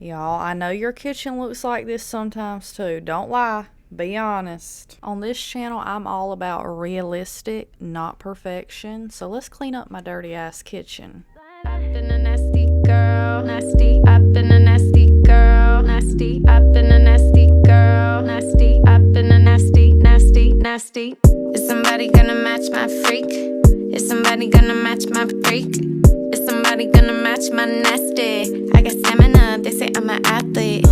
Y'all, I know your kitchen looks like this sometimes too. Don't lie. Be honest. On this channel, I'm all about realistic, not perfection. So let's clean up my dirty ass kitchen. I've been a nasty girl, nasty. I've been a nasty girl, nasty. I've been a nasty girl, nasty. I've been a nasty, nasty, nasty. Is somebody gonna match my freak? Is somebody gonna match my freak? Is somebody gonna match my nasty? I got stamina, they say I'm an athlete.